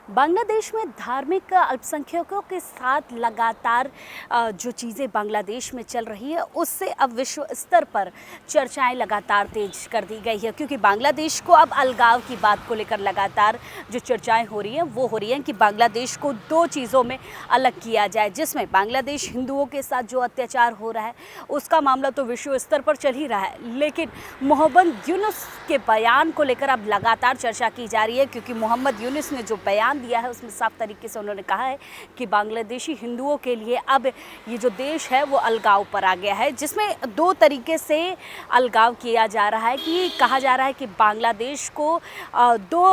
बांग्लादेश में धार्मिक अल्पसंख्यकों के साथ लगातार जो चीज़ें बांग्लादेश में चल रही है उससे अब विश्व स्तर पर चर्चाएं लगातार तेज कर दी गई है, क्योंकि बांग्लादेश को अब अलगाव की बात को लेकर लगातार जो चर्चाएं हो रही हैं वो हो रही हैं कि बांग्लादेश को दो चीज़ों में अलग किया जाए, जिसमें बांग्लादेश हिंदुओं के साथ जो अत्याचार हो रहा है उसका मामला तो विश्व स्तर पर चल ही रहा है, लेकिन मोहम्मद यूनुस के बयान को लेकर अब लगातार चर्चा की जा रही है, क्योंकि मोहम्मद यूनुस ने जो बयान दिया है उसमें साफ तरीके से उन्होंने कहा है कि बांग्लादेशी हिंदुओं के लिए अब ये जो देश है वो अलगाव पर आ गया है, जिसमें दो तरीके से अलगाव किया जा रहा है। कि कहा जा रहा है कि बांग्लादेश को दो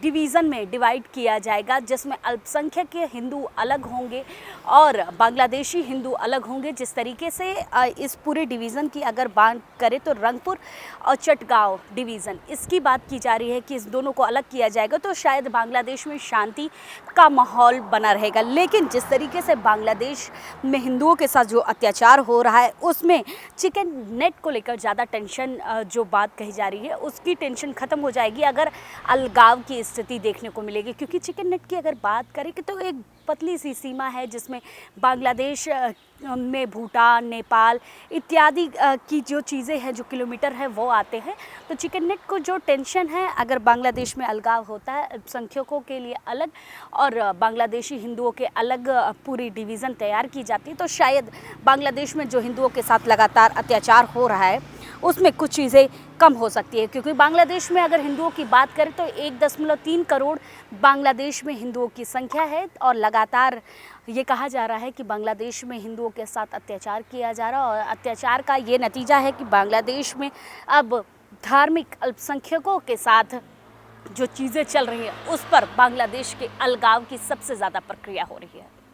डिवीज़न में डिवाइड किया जाएगा, जिसमें अल्पसंख्यक हिंदू अलग होंगे और बांग्लादेशी हिंदू अलग होंगे। जिस तरीके से इस पूरे डिवीज़न की अगर बात करें तो रंगपुर और चटगांव डिवीज़न, इसकी बात की जा रही है कि इस दोनों को अलग किया जाएगा तो शायद बांग्लादेश में शांति का माहौल बना रहेगा। लेकिन जिस तरीके से बांग्लादेश में हिंदुओं के साथ जो अत्याचार हो रहा है उसमें चिकन नेट को लेकर ज़्यादा टेंशन जो बात कही जा रही है उसकी टेंशन ख़त्म हो जाएगी अगर अलगाव की स्थिति देखने को मिलेगी, क्योंकि चिकन नेट की अगर बात करें तो एक पतली सी सीमा है जिसमें बांग्लादेश में भूटान, नेपाल इत्यादि की जो चीज़ें हैं, जो किलोमीटर है वो आते हैं। तो चिकन नेट को जो टेंशन है, अगर बांग्लादेश में अलगाव होता है, अल्पसंख्यकों के लिए अलग और बांग्लादेशी हिंदुओं के अलग पूरी डिवीज़न तैयार की जाती है, तो शायद बांग्लादेश में जो हिंदुओं के साथ लगातार अत्याचार हो रहा है उसमें कुछ चीज़ें कम हो सकती है। क्योंकि बांग्लादेश में अगर हिंदुओं की बात करें तो 1.3 करोड़ बांग्लादेश में हिंदुओं की संख्या है और लगातार ये कहा जा रहा है कि बांग्लादेश में हिंदुओं के साथ अत्याचार किया जा रहा है और अत्याचार का ये नतीजा है कि बांग्लादेश में अब धार्मिक अल्पसंख्यकों के साथ जो चीज़ें चल रही हैं उस पर बांग्लादेश के अलगाव की सबसे ज़्यादा प्रक्रिया हो रही है।